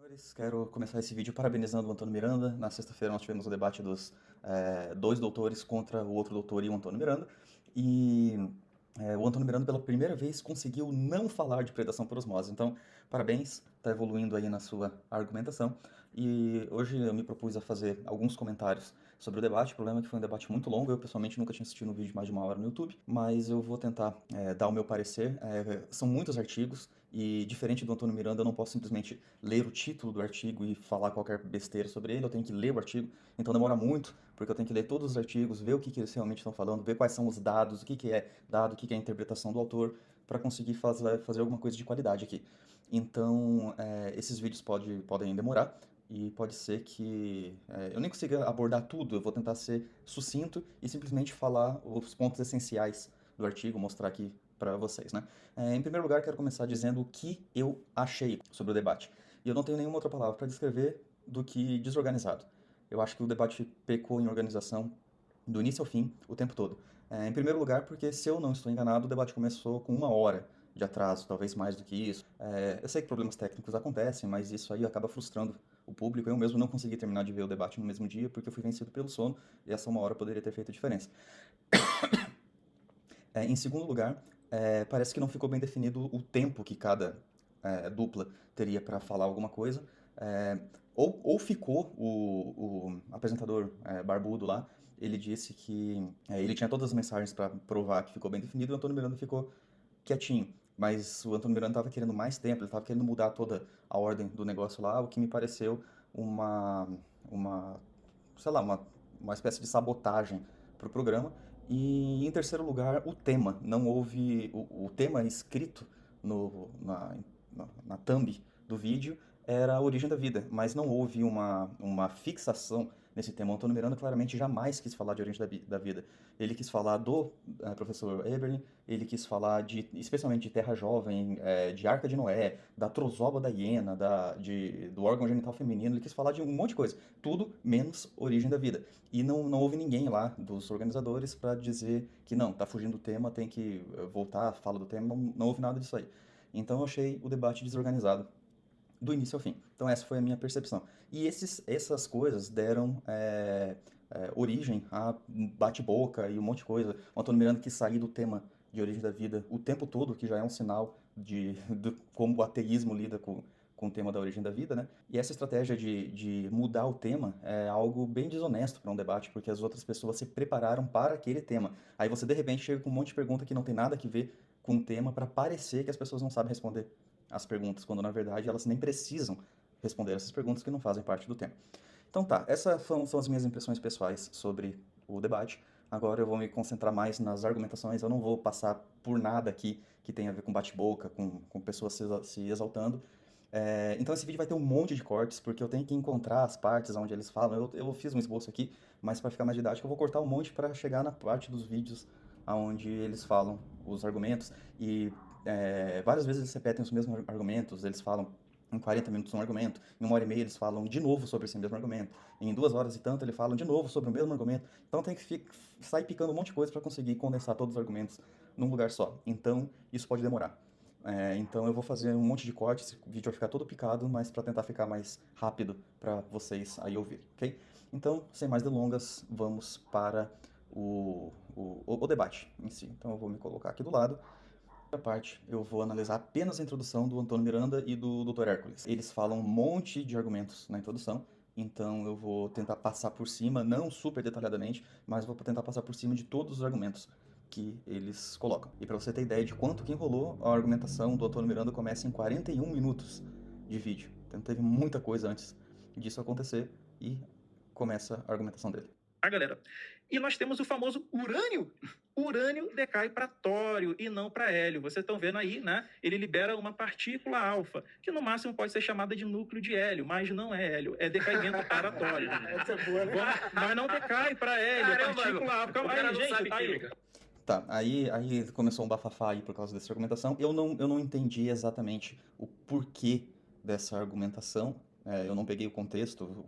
Senhores, quero começar esse vídeo parabenizando o Antônio Miranda. Na sexta-feira nós tivemos o debate dos dois doutores contra o outro doutor e o Antônio Miranda. E o Antônio Miranda, pela primeira vez, conseguiu não falar de predação por osmose. Então, parabéns, está evoluindo aí na sua argumentação. E hoje eu me propus a fazer alguns comentários sobre o debate. O problema é que foi um debate muito longo. Eu, pessoalmente, nunca tinha assistido um vídeo de mais de uma hora no YouTube. Mas eu vou tentar dar o meu parecer. São muitos artigos. E, diferente do Antônio Miranda, eu não posso simplesmente ler o título do artigo e falar qualquer besteira sobre ele, eu tenho que ler o artigo, então demora muito, porque eu tenho que ler todos os artigos, ver o que eles realmente estão falando, ver quais são os dados, o que é dado, o que é a interpretação do autor, para conseguir fazer alguma coisa de qualidade aqui. Então, esses vídeos podem demorar, e pode ser que eu nem consiga abordar tudo, eu vou tentar ser sucinto e simplesmente falar os pontos essenciais do artigo, mostrar aqui para vocês, né? Em primeiro lugar, quero começar dizendo o que eu achei sobre o debate. E eu não tenho nenhuma outra palavra para descrever do que desorganizado. Eu acho que o debate pecou em organização do início ao fim, o tempo todo. Em primeiro lugar, porque, se eu não estou enganado, o debate começou com uma hora de atraso, talvez mais do que isso. Eu sei que problemas técnicos acontecem, mas isso aí acaba frustrando o público. Eu mesmo não consegui terminar de ver o debate no mesmo dia, porque eu fui vencido pelo sono, e essa uma hora poderia ter feito a diferença. Em segundo lugar, parece que não ficou bem definido o tempo que cada dupla teria para falar alguma coisa. É, ou ficou o apresentador barbudo lá, ele disse que ele tinha todas as mensagens para provar que ficou bem definido, e o Antônio Miranda ficou quietinho. Mas o Antônio Miranda estava querendo mais tempo, ele estava querendo mudar toda a ordem do negócio lá, o que me pareceu uma, uma sei lá, uma espécie de sabotagem para o programa. E em terceiro lugar, o tema. Não houve. O tema escrito na thumb do vídeo era a origem da vida, mas não houve uma fixação nesse tema. O Antônio Miranda claramente jamais quis falar de origem da vida. Ele quis falar do professor Eberlin, ele quis falar especialmente de Terra Jovem, de Arca de Noé, da trozoba da hiena, do órgão genital feminino, ele quis falar de um monte de coisa. Tudo menos origem da vida. E não houve ninguém lá dos organizadores para dizer que não, tá fugindo do tema, tem que voltar, fala do tema, não houve nada disso aí. Então eu achei o debate desorganizado do início ao fim. Então essa foi a minha percepção. E essas coisas deram origem a bate-boca e um monte de coisa. O Antônio Miranda quis sair do tema de origem da vida o tempo todo, que já é um sinal de como o ateísmo lida com o tema da origem da vida, né? E essa estratégia de mudar o tema é algo bem desonesto para um debate, porque as outras pessoas se prepararam para aquele tema. Aí você, de repente, chega com um monte de pergunta que não tem nada a ver com o tema para parecer que as pessoas não sabem responder as perguntas, quando na verdade elas nem precisam responder essas perguntas que não fazem parte do tema. Então tá, essas são as minhas impressões pessoais sobre o debate. Agora eu vou me concentrar mais nas argumentações, eu não vou passar por nada aqui que tenha a ver com bate-boca, com pessoas se exaltando. Então esse vídeo vai ter um monte de cortes, porque eu tenho que encontrar as partes onde eles falam. Eu fiz um esboço aqui, mas para ficar mais didático eu vou cortar um monte para chegar na parte dos vídeos onde eles falam os argumentos. E várias vezes eles repetem os mesmos argumentos, eles falam em 40 minutos um argumento, em uma hora e meia eles falam de novo sobre esse mesmo argumento, em 2 horas e tanto eles falam de novo sobre o mesmo argumento. Então tem que sair picando um monte de coisa para conseguir condensar todos os argumentos num lugar só. Então isso pode demorar. Então eu vou fazer um monte de cortes, esse vídeo vai ficar todo picado, mas para tentar ficar mais rápido para vocês aí ouvirem, ok? Então, sem mais delongas, vamos para o debate em si. Então eu vou me colocar aqui do lado. Na parte, eu vou analisar apenas a introdução do Antônio Miranda e do Dr. Hércules. Eles falam um monte de argumentos na introdução, então eu vou tentar passar por cima, não super detalhadamente, mas vou tentar passar por cima de todos os argumentos que eles colocam. E para você ter ideia de quanto que enrolou, a argumentação do Antônio Miranda começa em 41 minutos de vídeo. Então teve muita coisa antes disso acontecer e começa a argumentação dele. Galera. E nós temos o famoso urânio. Urânio decai para tório e não para hélio. Vocês estão vendo aí, né? Ele libera uma partícula alfa, que no máximo pode ser chamada de núcleo de hélio, mas não é hélio, é decaimento para tório. Essa é boa, né? Mas não decai para hélio, Caramba, partícula alfa. Calma aí, gente, tá aí. Tá, aí começou um bafafá aí por causa dessa argumentação. Eu não entendi exatamente o porquê dessa argumentação. Eu não peguei o contexto.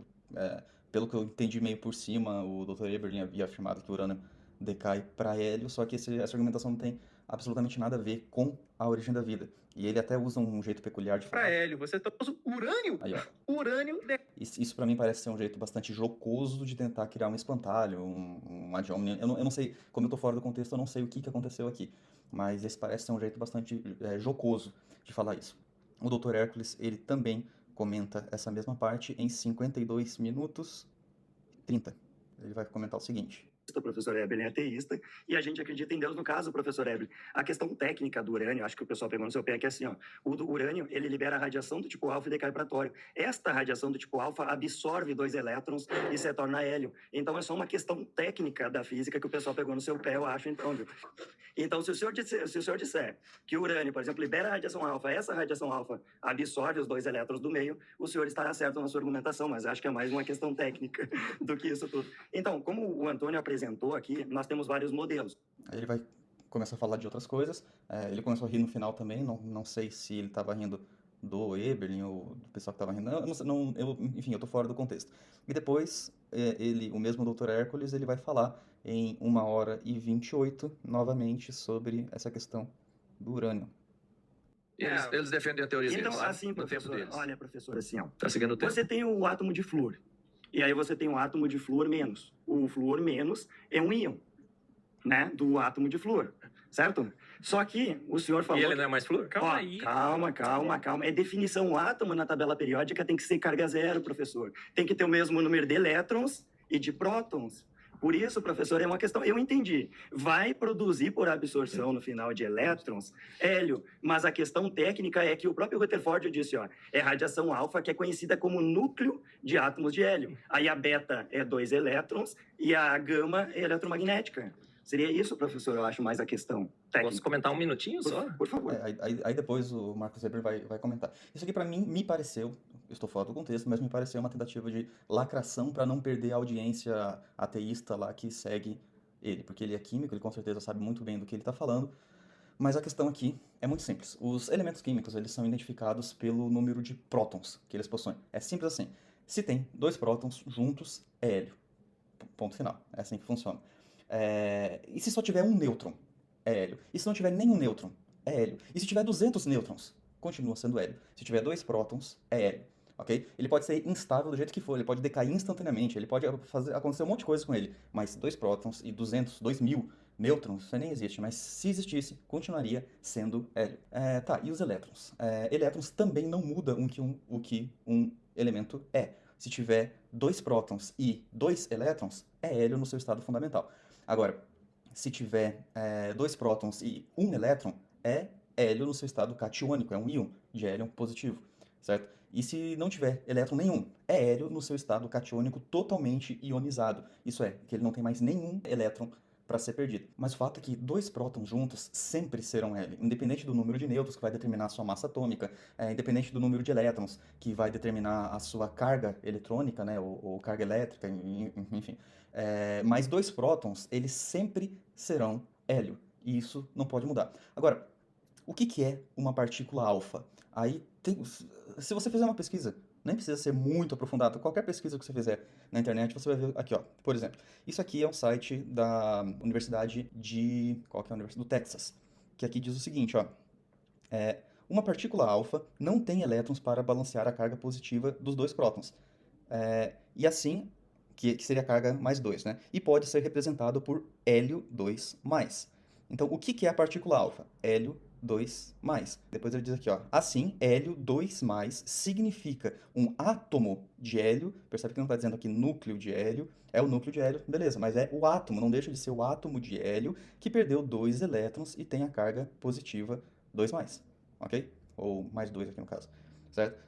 Pelo que eu entendi meio por cima, o Dr. Eberlin havia afirmado que o urânio decai para hélio, só que essa argumentação não tem absolutamente nada a ver com a origem da vida. E ele até usa um jeito peculiar de Para falar. hélio, você está usando urânio. Aí, ó. Urânio decai. Isso para mim parece ser um jeito bastante jocoso de tentar criar um espantalho, um ad hominem. Eu não sei, como eu tô fora do contexto, eu não sei o que aconteceu aqui. Mas esse parece ser um jeito bastante jocoso de falar isso. O Dr. Hércules, ele também comenta essa mesma parte em 52 minutos 30. Ele vai comentar o seguinte. O professor Eberlin é ateísta e a gente acredita em Deus. No caso, professor Eberlin, a questão técnica do urânio, acho que o pessoal pegou no seu pé, que é assim, ó, o do urânio, ele libera a radiação do tipo alfa e decai para tório. Esta radiação do tipo alfa absorve 2 elétrons e se torna hélio. Então, é só uma questão técnica da física que o pessoal pegou no seu pé, eu acho, então, viu? Então, se o senhor disser que o urânio, por exemplo, libera a radiação alfa, essa radiação alfa absorve os 2 elétrons do meio, o senhor estará certo na sua argumentação, mas acho que é mais uma questão técnica do que isso tudo. Então, como o Antônio apresentou aqui, nós temos vários modelos. Aí ele vai começar a falar de outras coisas. Ele começou a rir no final também, não sei se ele estava rindo do Eberlin ou do pessoal que estava rindo. Enfim, eu tô fora do contexto. E depois, o mesmo Dr. Hércules, ele vai falar em 1h28, novamente, sobre essa questão do urânio. Eles defendem a teoria deles. Então, assim, no tempo professor, deles. olha, professor, assim, ó. Tá seguindo o tempo. Você tem o átomo de flúor. E aí você tem o átomo de flúor menos. O flúor menos é um íon, né, do átomo de flúor, certo? Só que o senhor falou... E ele não é mais flúor? Calma aí. Calma. É definição, o átomo na tabela periódica tem que ser carga zero, professor. Tem que ter o mesmo número de elétrons e de prótons. Por isso, professor, é uma questão... Eu entendi. Vai produzir por absorção no final de elétrons hélio, mas a questão técnica é que o próprio Rutherford disse, ó, é radiação alfa, que é conhecida como núcleo de átomos de hélio. Aí a beta é 2 elétrons e a gama é eletromagnética. Seria isso, professor, eu acho, mais a questão técnica. Posso comentar um minutinho só? Por favor. Aí depois o Marcos Weber vai comentar. Isso aqui para mim me pareceu, eu estou fora do contexto, mas me pareceu uma tentativa de lacração para não perder a audiência ateísta lá que segue ele, porque ele é químico, ele com certeza sabe muito bem do que ele está falando, mas a questão aqui é muito simples. Os elementos químicos, eles são identificados pelo número de prótons que eles possuem. É simples assim. Se tem 2 prótons juntos, é hélio. Ponto final. É assim que funciona. E se só tiver um nêutron, é hélio. E se não tiver nenhum nêutron, é hélio. E se tiver 200 nêutrons, continua sendo hélio. Se tiver 2 prótons, é hélio. Ok? Ele pode ser instável do jeito que for, ele pode decair instantaneamente, ele pode acontecer um monte de coisa com ele. Mas 2 prótons e 2.000 nêutrons, isso nem existe, mas se existisse, continuaria sendo hélio. Tá, e os elétrons? Elétrons também não mudam o que um elemento é. Se tiver 2 prótons e 2 elétrons, é hélio no seu estado fundamental. Agora, se tiver 2 prótons e 1 elétron, é hélio no seu estado catiônico, é um íon de hélio positivo, certo? E se não tiver elétron nenhum, é hélio no seu estado catiônico totalmente ionizado. Isso é, que ele não tem mais nenhum elétron para ser perdido. Mas o fato é que 2 prótons juntos sempre serão hélio, independente do número de nêutrons que vai determinar a sua massa atômica, independente do número de elétrons que vai determinar a sua carga eletrônica, né, ou carga elétrica, enfim. Mas 2 prótons, eles sempre serão hélio, e isso não pode mudar. Agora, o que é uma partícula alfa? Aí, se você fizer uma pesquisa, nem precisa ser muito aprofundado, qualquer pesquisa que você fizer na internet, você vai ver aqui, ó, por exemplo, isso aqui é um site da Universidade qual que é a Universidade? Do Texas, que aqui diz o seguinte, ó, uma partícula alfa não tem elétrons para balancear a carga positiva dos 2 prótons, e assim, que seria a carga mais 2, né, e pode ser representado por hélio 2+. Então, o que é a partícula alfa? Hélio 2+. Depois ele diz aqui, ó, assim, hélio 2+ significa um átomo de hélio, percebe que não está dizendo aqui núcleo de hélio, é o núcleo de hélio, beleza, mas é o átomo, não deixa de ser o átomo de hélio que perdeu 2 elétrons e tem a carga positiva 2+, ok? Ou mais 2 aqui no caso, certo?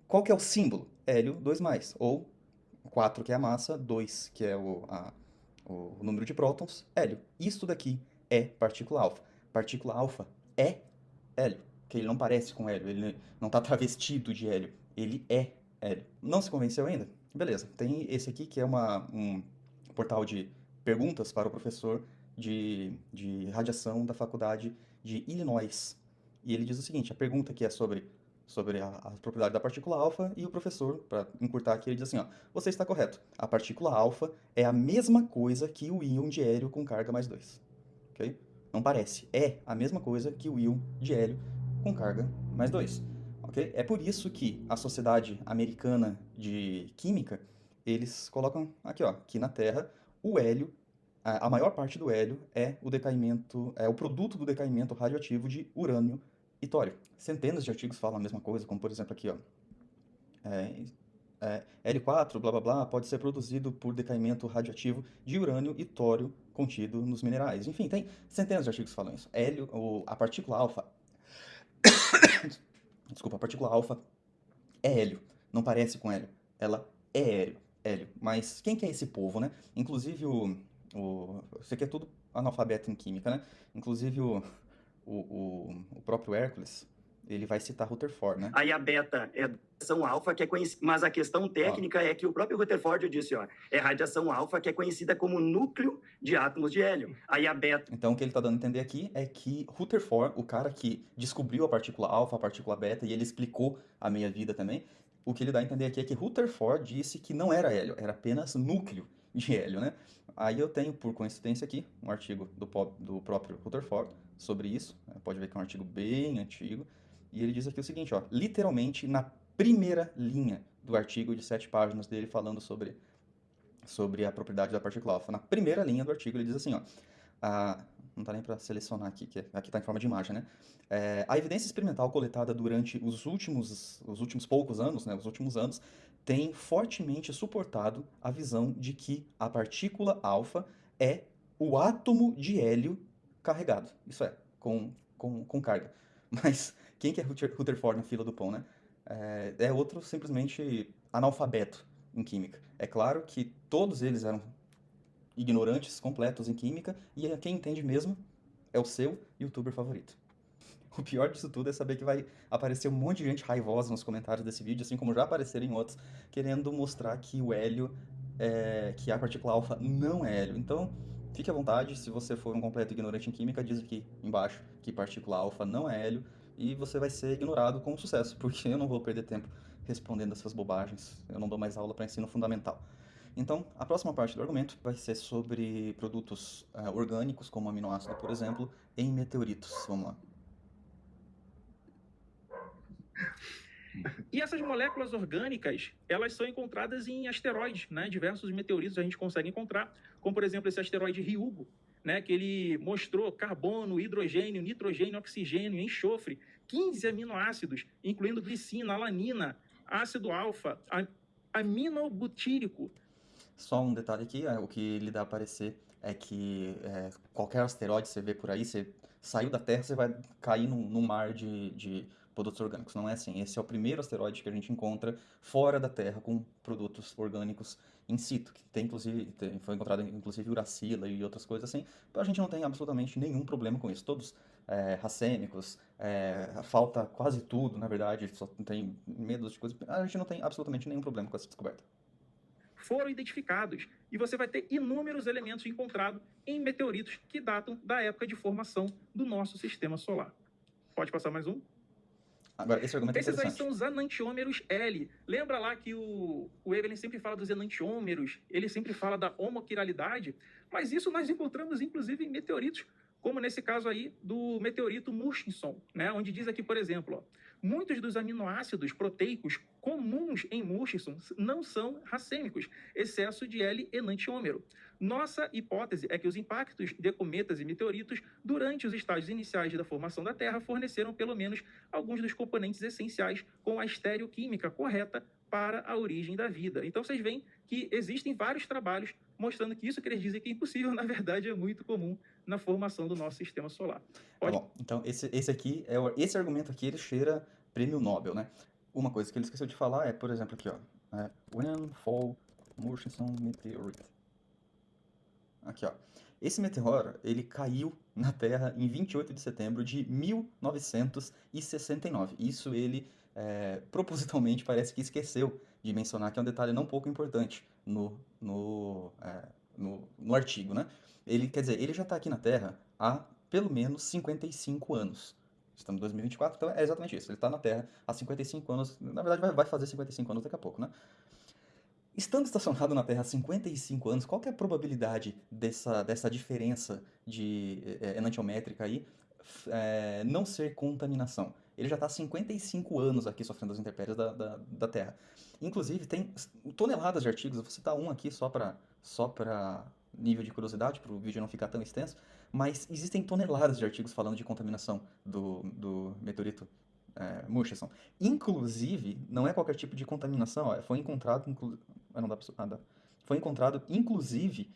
Qual que é o símbolo? Hélio 2+, ou 4 que é a massa, 2 que é o número de prótons, hélio. Isso daqui é partícula alfa. Partícula alfa é hélio, que ele não parece com hélio, ele não está travestido de hélio, ele é hélio. Não se convenceu ainda? Beleza, tem esse aqui que é um portal de perguntas para o professor de radiação da faculdade de Illinois. E ele diz o seguinte, a pergunta aqui é sobre sobre a propriedade da partícula alfa, e o professor, para encurtar aqui, ele diz assim, ó, você está correto, a partícula alfa é a mesma coisa que o íon de hélio com carga mais 2, ok? Não parece, é a mesma coisa que o íon de hélio com carga mais 2, ok? É por isso que a Sociedade Americana de Química, eles colocam aqui, ó, que na Terra, o hélio, a maior parte do hélio é o decaimento, é o produto do decaimento radioativo de urânio e tório. Centenas de artigos falam a mesma coisa, como por exemplo aqui, ó, L4, blá blá blá, pode ser produzido por decaimento radioativo de urânio e tório contido nos minerais. Enfim, tem centenas de artigos que falam isso. Hélio, a partícula alfa, desculpa, a partícula alfa é hélio, não parece com hélio, ela é hélio. Mas quem que é esse povo, né? Inclusive isso aqui é tudo analfabeto em química, né? Inclusive o próprio Hércules, ele vai citar Rutherford, né? Aí a beta é radiação alfa, que é conhecida, mas a questão técnica é que o próprio Rutherford disse, ó, é radiação alfa, que é conhecida como núcleo de átomos de hélio. Aí a beta... Então, o que ele está dando a entender aqui é que Rutherford, o cara que descobriu a partícula alfa, a partícula beta, e ele explicou a meia-vida também, o que ele dá a entender aqui é que Rutherford disse que não era hélio, era apenas núcleo de hélio, né? Aí eu tenho, por coincidência aqui, um artigo do próprio Rutherford sobre isso, pode ver que é um artigo bem antigo, e ele diz aqui o seguinte, ó, literalmente na primeira linha do artigo de 7 páginas dele falando sobre a propriedade da partícula alfa. Na primeira linha do artigo ele diz assim, ó, não tá nem para selecionar aqui, que aqui está em forma de imagem, né? A evidência experimental coletada durante os últimos poucos anos, né, os últimos anos, tem fortemente suportado a visão de que a partícula alfa é o átomo de hélio carregado, isso é, com carga. Mas quem que é Rutherford na fila do pão, né? É outro simplesmente analfabeto em química. É claro que todos eles eram ignorantes completos em química, e quem entende mesmo é o seu youtuber favorito. O pior disso tudo é saber que vai aparecer um monte de gente raivosa nos comentários desse vídeo, assim como já apareceram em outros, querendo mostrar que o hélio, que a partícula alfa não é hélio. Então, fique à vontade, se você for um completo ignorante em química, diz aqui embaixo que partícula alfa não é hélio, e você vai ser ignorado com sucesso, porque eu não vou perder tempo respondendo essas bobagens. Eu não dou mais aula para ensino fundamental. Então, a próxima parte do argumento vai ser sobre produtos orgânicos, como aminoácido, por exemplo, em meteoritos. Vamos lá. E essas moléculas orgânicas, elas são encontradas em asteroides, né? Diversos meteoritos a gente consegue encontrar, como por exemplo esse asteroide Ryugu, né? Que ele mostrou carbono, hidrogênio, nitrogênio, oxigênio, enxofre, 15 aminoácidos, incluindo glicina, alanina, ácido alfa, aminobutírico. Só um detalhe aqui, o que lhe dá a parecer é que qualquer asteroide que você vê por aí, você saiu da Terra, você vai cair num mar de produtos orgânicos. Não é assim. Esse é o primeiro asteroide que a gente encontra fora da Terra com produtos orgânicos in situ, que foi encontrado inclusive uracila e outras coisas assim. Então a gente não tem absolutamente nenhum problema com isso. Todos racêmicos, falta quase tudo, na verdade, só tem medo de coisas. A gente não tem absolutamente nenhum problema com essa descoberta. Foram identificados, e você vai ter inúmeros elementos encontrados em meteoritos que datam da época de formação do nosso sistema solar. Pode passar mais um? Agora, esse argumento é Esses aí interessante. são os enantiômeros L. Lembra lá que o Evelyn sempre fala dos enantiômeros, ele sempre fala da homoquiralidade, mas isso nós encontramos inclusive em meteoritos, como nesse caso aí do meteorito Murchison, né? Onde diz aqui, por exemplo, ó, muitos dos aminoácidos proteicos comuns em Murchison não são racêmicos, excesso de L-enantiômero. Nossa hipótese é que os impactos de cometas e meteoritos durante os estágios iniciais da formação da Terra forneceram pelo menos alguns dos componentes essenciais com a estereoquímica correta para a origem da vida. Então vocês veem que existem vários trabalhos mostrando que isso que eles dizem que é impossível, na verdade, é muito comum na formação do nosso sistema solar. Pode... Tá bom, então esse argumento aqui, ele cheira prêmio Nobel, né? Uma coisa que ele esqueceu de falar é, por exemplo, aqui, ó, When Fall Murchison Meteorite. Aqui, ó. Esse meteoro, ele caiu na Terra em 28 de setembro de 1969. Isso ele, propositalmente, parece que esqueceu de mencionar, que é um detalhe não pouco importante no artigo, né? Quer dizer, ele já está aqui na Terra há pelo menos 55 anos. Estamos em 2024, então é exatamente isso. Ele está na Terra há 55 anos, na verdade vai fazer 55 anos daqui a pouco, né? Estando estacionado na Terra há 55 anos, qual que é a probabilidade dessa diferença enantiométrica aí não ser contaminação? Ele já está há 55 anos aqui sofrendo as intempéries da Terra. Inclusive, tem toneladas de artigos, eu vou citar um aqui só para nível de curiosidade, para o vídeo não ficar tão extenso, mas existem toneladas de artigos falando de contaminação do meteorito Murchison. Inclusive, não é qualquer tipo de contaminação, ó, foi encontrado, não dá pra... foi encontrado, inclusive,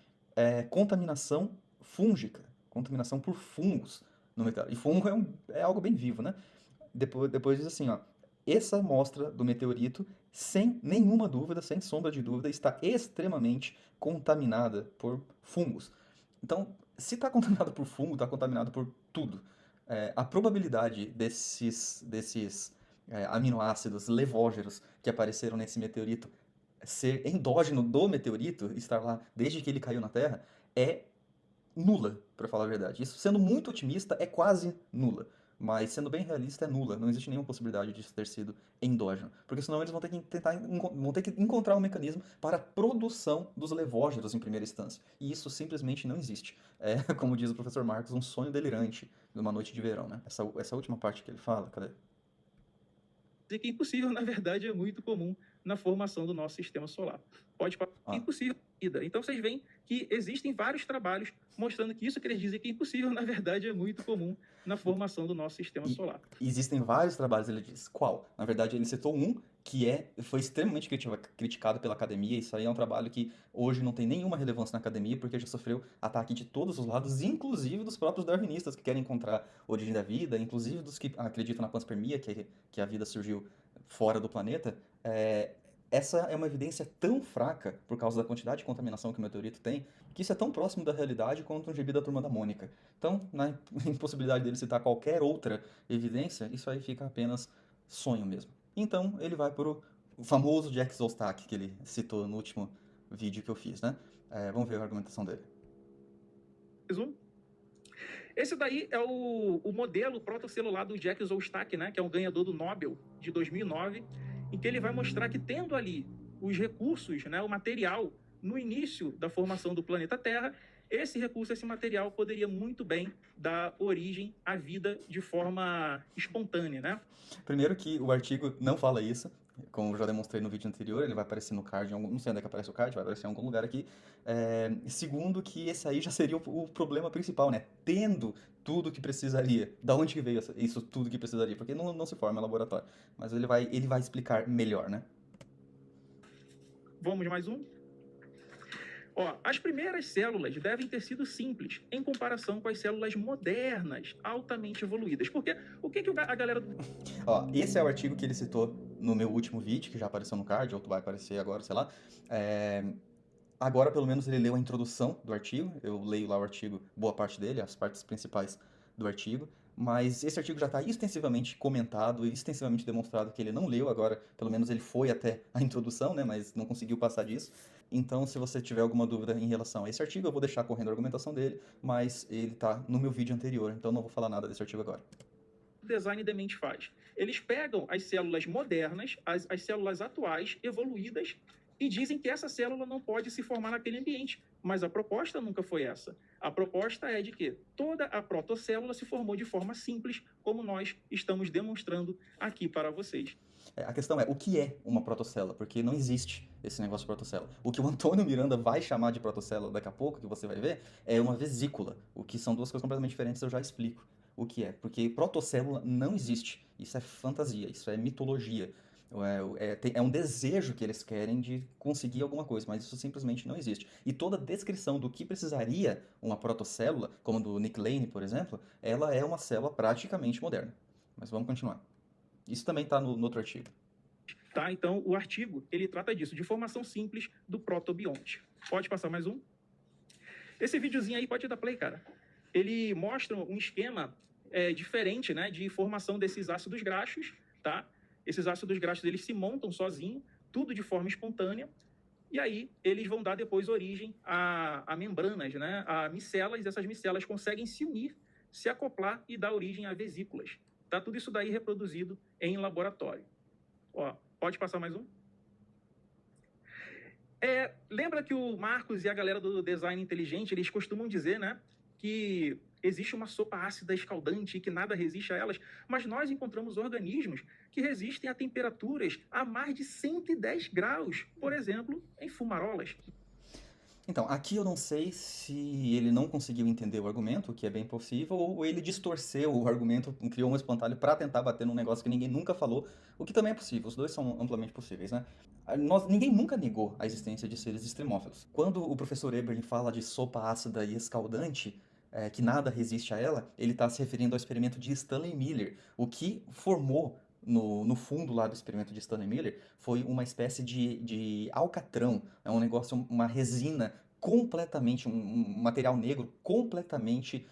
contaminação fúngica, contaminação por fungos no meteoro. E fungo é algo bem vivo, né? Depois diz assim, ó, essa amostra do meteorito, sem nenhuma dúvida, sem sombra de dúvida, está extremamente contaminada por fungos. Então, se está contaminado por fungo, está contaminado por tudo. A probabilidade desses aminoácidos levógeros que apareceram nesse meteorito ser endógeno do meteorito, estar lá desde que ele caiu na Terra, é nula, para falar a verdade. Isso, sendo muito otimista, é quase nula. Mas, sendo bem realista, é nula. Não existe nenhuma possibilidade disso ter sido endógeno. Porque senão eles vão ter que encontrar um mecanismo para a produção dos levógeros em primeira instância. E isso simplesmente não existe. É, como diz o professor Marcos, um sonho delirante de uma noite de verão, né? Essa última parte que ele fala, cadê? Dizer que impossível, na verdade, é muito comum na formação do nosso sistema solar. Pode parecer impossível. Então, vocês veem que existem vários trabalhos mostrando que isso que eles dizem que é impossível, na verdade, é muito comum na formação do nosso sistema solar. Existem vários trabalhos, ele diz. Qual? Na verdade, ele citou um que foi extremamente criticado pela academia. Isso aí é um trabalho que hoje não tem nenhuma relevância na academia, porque já sofreu ataque de todos os lados, inclusive dos próprios darwinistas que querem encontrar a origem da vida, inclusive dos que acreditam na panspermia, que a vida surgiu fora do planeta. Essa é uma evidência tão fraca, por causa da quantidade de contaminação que o meteorito tem, que isso é tão próximo da realidade quanto um gibi da Turma da Mônica. Então, na impossibilidade dele citar qualquer outra evidência, isso aí fica apenas sonho mesmo. Então, ele vai para o famoso Jack Szostak, que ele citou no último vídeo que eu fiz, né? Vamos ver a argumentação dele. Esse daí é o modelo protocelular do Jack Szostak, né? Que é um ganhador do Nobel de 2009, em que ele vai mostrar que, tendo ali os recursos, né, o material, no início da formação do planeta Terra, esse recurso, esse material, poderia muito bem dar origem à vida de forma espontânea, né? Primeiro que o artigo não fala isso, como eu já demonstrei no vídeo anterior, ele vai aparecer no card, não sei onde é que aparece o card, vai aparecer em algum lugar aqui. Segundo que esse aí já seria o problema principal, né? Tendo tudo que precisaria. Da onde que veio isso tudo que precisaria? Porque não se forma em laboratório. Mas ele vai explicar melhor, né? Vamos mais um? Ó, as primeiras células devem ter sido simples em comparação com as células modernas, altamente evoluídas. Porque o que a galera... Ó, esse é o artigo que ele citou no meu último vídeo, que já apareceu no card, ou vai aparecer agora, sei lá. Agora, pelo menos, ele leu a introdução do artigo. Eu leio lá o artigo, boa parte dele, as partes principais do artigo. Mas esse artigo já está extensivamente comentado e extensivamente demonstrado que ele não leu. Agora, pelo menos, ele foi até a introdução, né? Mas não conseguiu passar disso. Então, se você tiver alguma dúvida em relação a esse artigo, eu vou deixar correndo a argumentação dele, mas ele está no meu vídeo anterior, então não vou falar nada desse artigo agora. O design da mente faz. Eles pegam as células modernas, as células atuais, evoluídas, e dizem que essa célula não pode se formar naquele ambiente. Mas a proposta nunca foi essa. A proposta é de que toda a protocélula se formou de forma simples, como nós estamos demonstrando aqui para vocês. A questão é, o que é uma protocélula? Porque não existe esse negócio de protocélula. O que o Antônio Miranda vai chamar de protocélula daqui a pouco, que você vai ver, é uma vesícula. O que são duas coisas completamente diferentes, eu já explico o que é. Porque protocélula não existe. Isso é fantasia, isso é mitologia. É um desejo que eles querem de conseguir alguma coisa, mas isso simplesmente não existe. E toda descrição do que precisaria uma protocélula, como do Nick Lane, por exemplo, ela é uma célula praticamente moderna. Mas vamos continuar. Isso também está no outro artigo. Tá, então o artigo, ele trata disso, de formação simples do protobionte. Pode passar mais um? Esse videozinho aí pode dar play, cara. Ele mostra um esquema diferente, né, de formação desses ácidos graxos, tá? Esses ácidos graxos, eles se montam sozinhos, tudo de forma espontânea, e aí eles vão dar depois origem a membranas, né, a micelas, e essas micelas conseguem se unir, se acoplar e dar origem a vesículas. Tá tudo isso daí reproduzido em laboratório. Ó, pode passar mais um? Lembra que o Marcos e a galera do design inteligente, eles costumam dizer, né, que existe uma sopa ácida escaldante e que nada resiste a elas, mas nós encontramos organismos que resistem a temperaturas a mais de 110 graus, por exemplo, em fumarolas. Então, aqui eu não sei se ele não conseguiu entender o argumento, o que é bem possível, ou ele distorceu o argumento, criou um espantalho para tentar bater num negócio que ninguém nunca falou, o que também é possível, os dois são amplamente possíveis, né? Ninguém nunca negou a existência de seres extremófilos. Quando o professor Eberlin fala de sopa ácida e escaldante, que nada resiste a ela, ele está se referindo ao experimento de Stanley Miller. O que formou no fundo lá do experimento de Stanley Miller foi uma espécie de alcatrão, é um negócio, uma resina completamente, um material negro completamente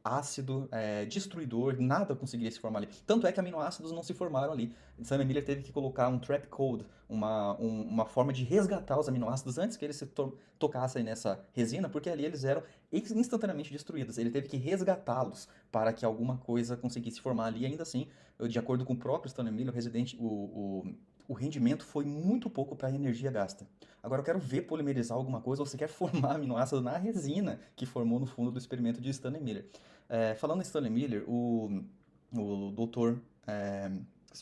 ácido, destruidor, nada conseguiria se formar ali. Tanto é que aminoácidos não se formaram ali. Stanley Miller teve que colocar um trap code, uma forma de resgatar os aminoácidos antes que eles se tocassem nessa resina, porque ali eles eram instantaneamente destruídos. Ele teve que resgatá-los para que alguma coisa conseguisse formar ali. E ainda assim, de acordo com o próprio Stanley Miller, o rendimento foi muito pouco para a energia gasta. Agora eu quero ver polimerizar alguma coisa, ou você quer formar aminoácido na resina que formou no fundo do experimento de Stanley Miller. Falando em Stanley Miller, o doutor, que é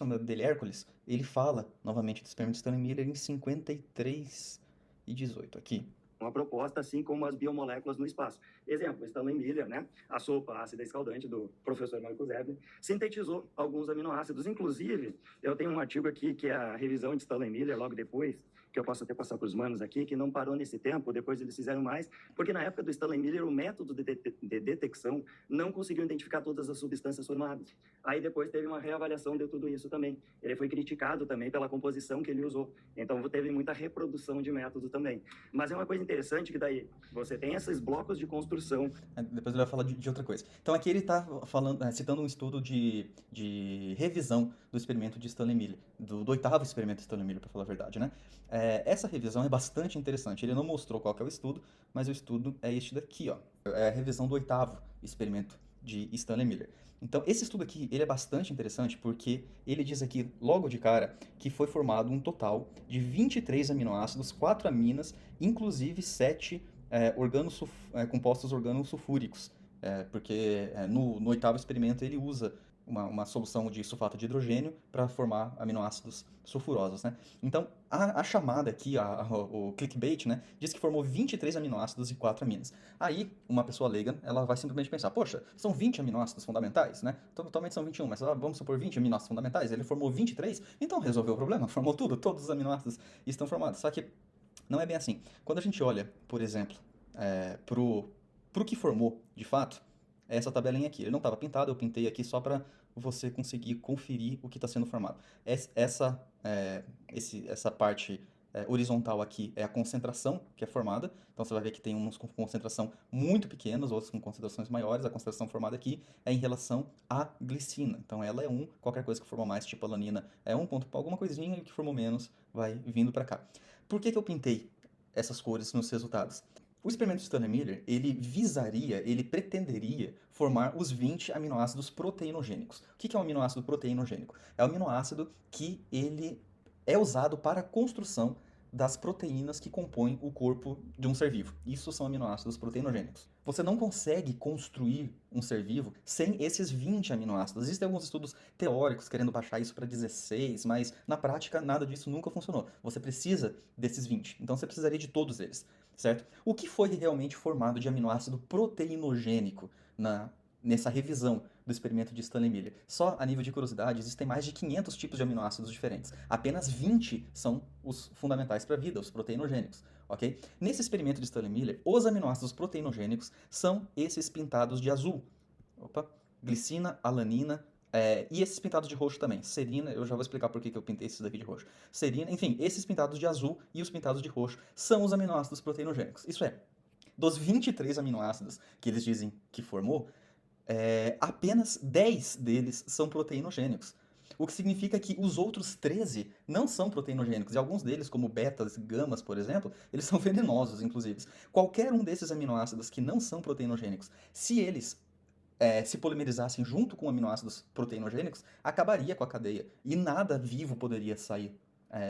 o nome dele, Hércules, ele fala novamente do experimento de Stanley Miller em 53 e 18, aqui. Uma proposta assim como as biomoléculas no espaço. Exemplo, Stanley Miller, né? A sopa ácida escaldante do professor Marcos Eberlin, sintetizou alguns aminoácidos. Inclusive, eu tenho um artigo aqui que é a revisão de Stanley Miller logo depois, que eu posso até passar para os manos aqui, que não parou nesse tempo, depois eles fizeram mais, porque na época do Stanley Miller, o método de detecção não conseguiu identificar todas as substâncias formadas. Aí depois teve uma reavaliação de tudo isso também. Ele foi criticado também pela composição que ele usou. Então teve muita reprodução de método também. Mas é uma coisa interessante que daí você tem esses blocos de construção. Depois ele vai falar de outra coisa. Então aqui ele está citando um estudo de revisão do experimento de Stanley Miller, do 8º experimento de Stanley Miller, para falar a verdade, né? Essa revisão é bastante interessante. Ele não mostrou qual que é o estudo, mas o estudo é este daqui, ó. É a revisão do 8º experimento de Stanley Miller. Então, esse estudo aqui, ele é bastante interessante porque ele diz aqui, logo de cara, que foi formado um total de 23 aminoácidos, 4 aminas, inclusive 7 compostos organosulfúricos. Porque no 8º experimento ele usa uma solução de sulfato de hidrogênio para formar aminoácidos sulfurosos, né? Então, a chamada aqui, o clickbait, né, diz que formou 23 aminoácidos e 4 aminas. Aí, uma pessoa leiga, ela vai simplesmente pensar, poxa, são 20 aminoácidos fundamentais, né? Atualmente são 21, mas vamos supor 20 aminoácidos fundamentais, ele formou 23, então resolveu o problema, formou tudo, todos os aminoácidos estão formados. Só que não é bem assim. Quando a gente olha, por exemplo, pro que formou, de fato, essa tabelinha aqui. Ele não estava pintado, eu pintei aqui só para você conseguir conferir o que está sendo formado. Essa parte horizontal aqui é a concentração que é formada. Então você vai ver que tem uns com concentração muito pequenas, outros com concentrações maiores. A concentração formada aqui é em relação à glicina. Então ela é 1, qualquer coisa que formou mais, tipo alanina, é 1 ponto alguma coisinha, e o que formou menos vai vindo para cá. Por que eu pintei essas cores nos resultados? O experimento de Stanley Miller, ele pretenderia formar os 20 aminoácidos proteinogênicos. O que é um aminoácido proteinogênico? É um aminoácido que ele é usado para a construção das proteínas que compõem o corpo de um ser vivo. Isso são aminoácidos proteinogênicos. Você não consegue construir um ser vivo sem esses 20 aminoácidos. Existem alguns estudos teóricos querendo baixar isso para 16, mas na prática nada disso nunca funcionou. Você precisa desses 20, então você precisaria de todos eles, certo? O que foi realmente formado de aminoácido proteinogênico nessa revisão do experimento de Stanley Miller? Só a nível de curiosidade, existem mais de 500 tipos de aminoácidos diferentes. Apenas 20 são os fundamentais para a vida, os proteinogênicos, ok? Nesse experimento de Stanley Miller, os aminoácidos proteinogênicos são esses pintados de azul. Glicina, alanina, e esses pintados de roxo também. Serina, eu já vou explicar por que eu pintei esses daqui de roxo. Serina, enfim, esses pintados de azul e os pintados de roxo são os aminoácidos proteinogênicos. Isso é, dos 23 aminoácidos que eles dizem que formou, apenas 10 deles são proteinogênicos. O que significa que os outros 13 não são proteinogênicos. E alguns deles, como betas, gamas, por exemplo, eles são venenosos, inclusive. Qualquer um desses aminoácidos que não são proteinogênicos, se eles se polimerizassem junto com aminoácidos proteinogênicos, acabaria com a cadeia e nada vivo poderia sair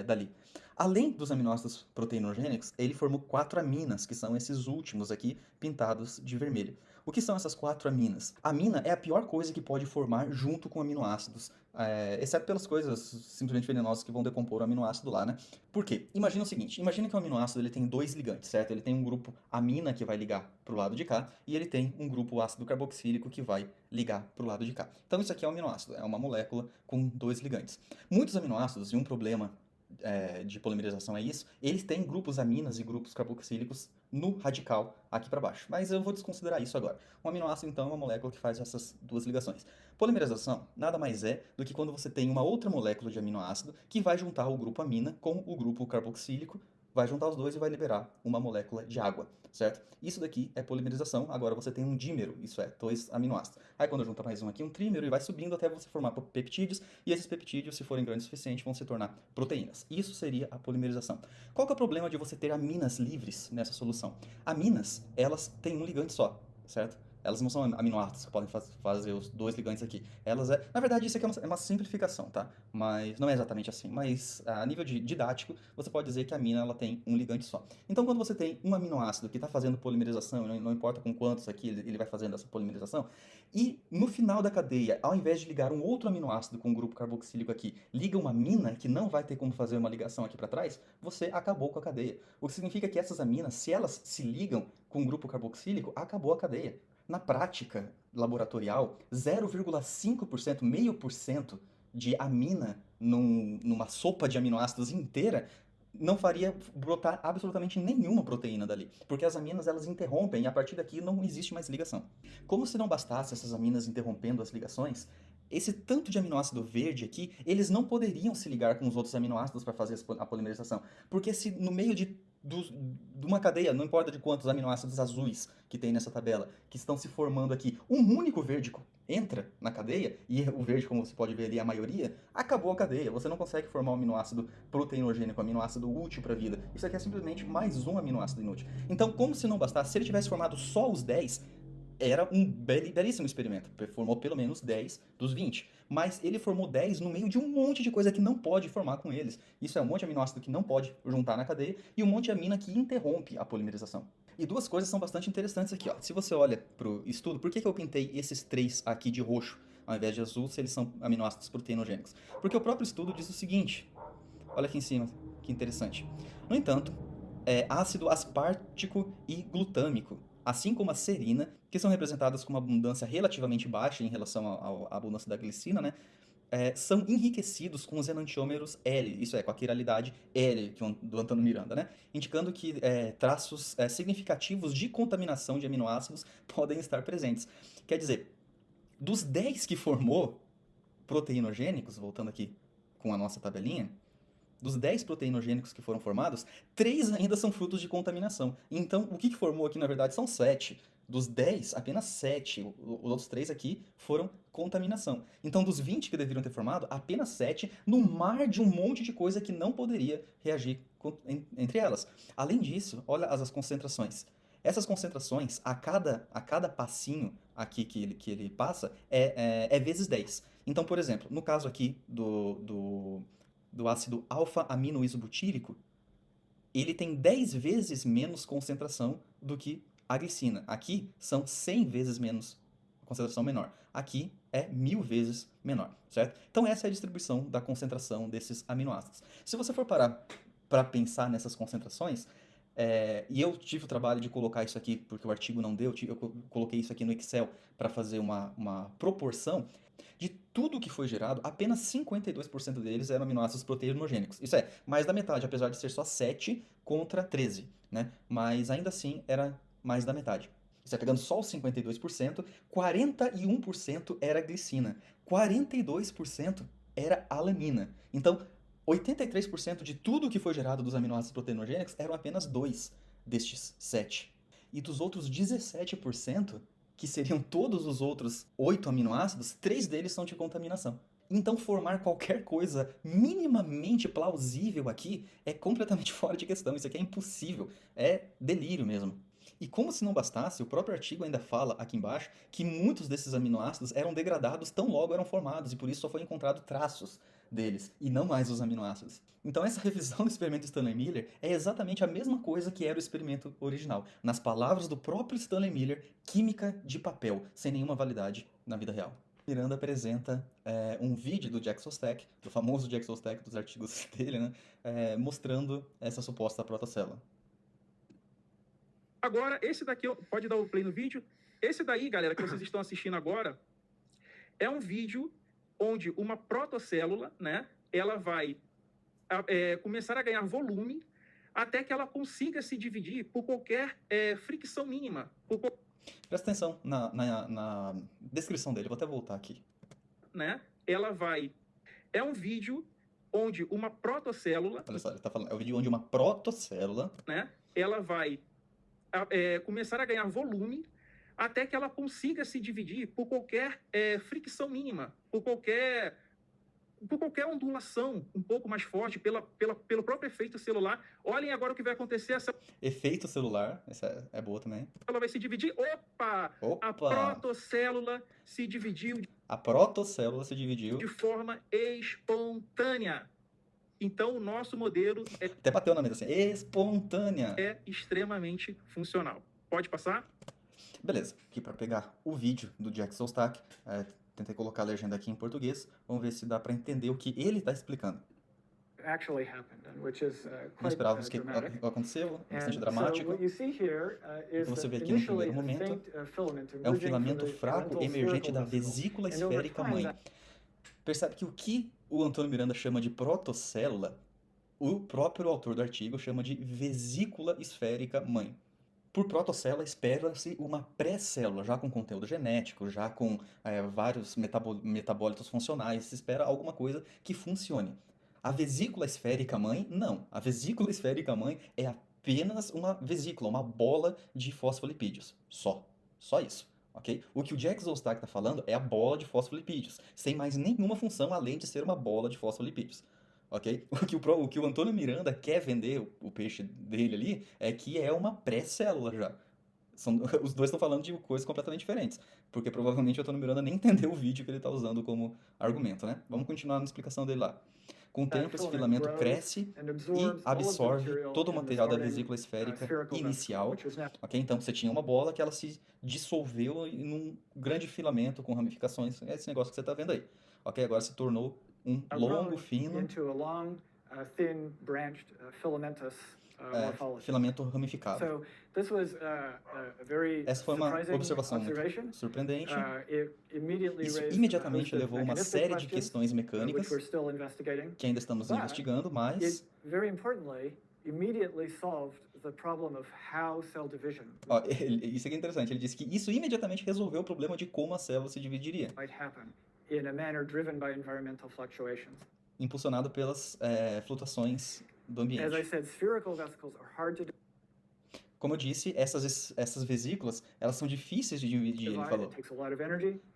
dali. Além dos aminoácidos proteinogênicos, ele formou 4 aminas, que são esses últimos aqui pintados de vermelho. O que são essas 4 aminas? A amina é a pior coisa que pode formar junto com aminoácidos, exceto pelas coisas simplesmente venenosas que vão decompor o aminoácido lá, né? Por quê? Imagina o seguinte, imagina que o aminoácido ele tem 2 ligantes, certo? Ele tem um grupo amina que vai ligar para o lado de cá e ele tem um grupo ácido carboxílico que vai ligar para o lado de cá. Então isso aqui é um aminoácido, é uma molécula com 2 ligantes. Muitos aminoácidos, e um problema de polimerização é isso, eles têm grupos aminas e grupos carboxílicos no radical aqui para baixo. Mas eu vou desconsiderar isso agora. Um aminoácido, então, é uma molécula que faz essas 2 ligações. Polimerização nada mais é do que quando você tem uma outra molécula de aminoácido que vai juntar o grupo amina com o grupo carboxílico, vai juntar os dois e vai liberar uma molécula de água, certo? Isso daqui é polimerização, agora você tem um dímero, isso é, 2 aminoácidos. Aí quando junta mais um aqui, um trímero, e vai subindo até você formar peptídeos, e esses peptídeos, se forem grandes o suficiente, vão se tornar proteínas. Isso seria a polimerização. Qual que é o problema de você ter aminas livres nessa solução? Aminas, elas têm um ligante só, certo? Elas não são aminoácidos que podem fazer os 2 ligantes aqui. Na verdade, isso aqui é uma simplificação, tá? Mas não é exatamente assim. Mas a nível didático, você pode dizer que a amina ela tem um ligante só. Então, quando você tem um aminoácido que está fazendo polimerização, não importa com quantos aqui ele vai fazendo essa polimerização, e no final da cadeia, ao invés de ligar um outro aminoácido com um grupo carboxílico aqui, liga uma amina que não vai ter como fazer uma ligação aqui para trás, você acabou com a cadeia. O que significa que essas aminas, se elas se ligam com um grupo carboxílico, acabou a cadeia. Na prática laboratorial, 0,5%, meio por cento de amina numa sopa de aminoácidos inteira não faria brotar absolutamente nenhuma proteína dali, porque as aminas elas interrompem e a partir daqui não existe mais ligação. Como se não bastasse essas aminas interrompendo as ligações, esse tanto de aminoácido verde aqui, eles não poderiam se ligar com os outros aminoácidos para fazer a polimerização, porque se no meio de uma cadeia, não importa de quantos aminoácidos azuis que tem nessa tabela, que estão se formando aqui, um único verde entra na cadeia, e o verde, como você pode ver ali, a maioria, acabou a cadeia. Você não consegue formar um aminoácido proteinogênico, um aminoácido útil para a vida. Isso aqui é simplesmente mais um aminoácido inútil. Então, como se não bastasse, se ele tivesse formado só os 10, era um belíssimo experimento. Formou pelo menos 10 dos 20. Mas ele formou 10 no meio de um monte de coisa que não pode formar com eles. Isso é um monte de aminoácido que não pode juntar na cadeia e um monte de amina que interrompe a polimerização. E 2 coisas são bastante interessantes aqui, ó. Se você olha para o estudo, por que eu pintei esses 3 aqui de roxo, ao invés de azul, se eles são aminoácidos proteinogênicos? Porque o próprio estudo diz o seguinte, olha aqui em cima, que interessante. No entanto, ácido aspartico e glutâmico, assim como a serina, que são representadas com uma abundância relativamente baixa em relação à abundância da glicina, né? São enriquecidos com os enantiômeros L, isso é, com a quiralidade L do Antônio Miranda, né? Indicando que traços significativos de contaminação de aminoácidos podem estar presentes. Quer dizer, dos 10 que formou proteinogênicos, voltando aqui com a nossa tabelinha, dos 10 proteinogênicos que foram formados, 3 ainda são frutos de contaminação. Então, o que formou aqui, na verdade, são 7. Dos 10, apenas 7. Os outros 3 aqui foram contaminação. Então, dos 20 que deveriam ter formado, apenas 7, no mar de um monte de coisa que não poderia reagir entre elas. Além disso, olha as concentrações. Essas concentrações, a cada passinho aqui que ele passa, é vezes 10. Então, por exemplo, no caso aqui do ácido alfa-aminoisobutírico, ele tem 10 vezes menos concentração do que a glicina. Aqui são 100 vezes menos concentração menor. Aqui é 1000 vezes menor, certo? Então essa é a distribuição da concentração desses aminoácidos. Se você for parar para pensar nessas concentrações, e eu tive o trabalho de colocar isso aqui, porque o artigo não deu, eu coloquei isso aqui no Excel para fazer uma proporção. De tudo que foi gerado, apenas 52% deles eram aminoácidos proteinogênicos. Isso é, mais da metade, apesar de ser só 7 contra 13, né? Mas ainda assim era mais da metade. Isso é, pegando só os 52%, 41% era glicina, 42% era alanina. Então, 83% de tudo que foi gerado dos aminoácidos proteinogênicos eram apenas 2 destes 7. E dos outros 17%, que seriam todos os outros 8 aminoácidos, 3 deles são de contaminação. Então formar qualquer coisa minimamente plausível aqui é completamente fora de questão. Isso aqui é impossível. É delírio mesmo. E como se não bastasse, o próprio artigo ainda fala aqui embaixo que muitos desses aminoácidos eram degradados tão logo eram formados e por isso só foi encontrado traços deles e não mais os aminoácidos. Então essa revisão do experimento Stanley Miller é exatamente a mesma coisa que era o experimento original. Nas palavras do próprio Stanley Miller, química de papel, sem nenhuma validade na vida real. Miranda apresenta um vídeo do Jack Szostak, do famoso Jack Szostak dos artigos dele, né, mostrando essa suposta protocélula. Agora, esse daqui, pode dar o play no vídeo. Esse daí, galera, que vocês estão assistindo agora, é um vídeo onde uma protocélula, né, ela vai começar a ganhar volume até que ela consiga se dividir por qualquer fricção mínima. Presta atenção na descrição dele, vou até voltar aqui. Né, ela vai... É um vídeo onde uma protocélula... Olha só, ele tá falando, é um vídeo onde uma protocélula... Né, ela vai começar a ganhar volume até que ela consiga se dividir por qualquer fricção mínima, por qualquer ondulação um pouco mais forte pelo próprio efeito celular. Olhem agora o que vai acontecer. Efeito celular, essa é boa também. Ela vai se dividir. Opa! A protocélula se dividiu. A protocélula se dividiu de forma espontânea. Então, o nosso modelo até bateu na mesa assim, espontânea. É extremamente funcional. Pode passar? Beleza. Aqui para pegar o vídeo do Jack Szostak, tentei colocar a legenda aqui em português. Vamos ver se dá para entender o que ele está explicando. Não esperávamos que aconteceu, bastante dramático. O que você vê aqui no primeiro momento é um filamento fraco emergente da vesícula esférica mãe. Percebe que o que o Antônio Miranda chama de protocélula, o próprio autor do artigo chama de vesícula esférica mãe. Por protocélula, espera-se uma pré-célula, já com conteúdo genético, já com vários metabólitos funcionais, se espera alguma coisa que funcione. A vesícula esférica mãe, não. A vesícula esférica mãe é apenas uma vesícula, uma bola de fosfolipídios. Só isso. Okay? O que o Jack Szostak está falando é a bola de fosfolipídios, sem mais nenhuma função além de ser uma bola de fosfolipídios. Okay? O que o Antônio Miranda quer vender, o peixe dele ali, é que é uma pré-célula já. Os dois estão falando de coisas completamente diferentes, porque provavelmente o Antônio Miranda nem entendeu o vídeo que ele está usando como argumento, né? Vamos continuar na explicação dele lá. Com o tempo, esse filamento cresce e absorve todo o material da vesícula esférica inicial. Okay? Então, você tinha uma bola que ela se dissolveu em um grande filamento com ramificações. É esse negócio que você está vendo aí. Okay? Agora se tornou um longo, fino filamento ramificado. Essa foi uma observação muito surpreendente. Isso imediatamente levou a uma série de questões mecânicas que ainda estamos investigando, mas... Isso aqui é interessante, ele disse que isso imediatamente resolveu o problema de como a célula se dividiria. Impulsionado pelas flutuações do ambiente. Como eu disse, essas vesículas, elas são difíceis de dividir, ele falou.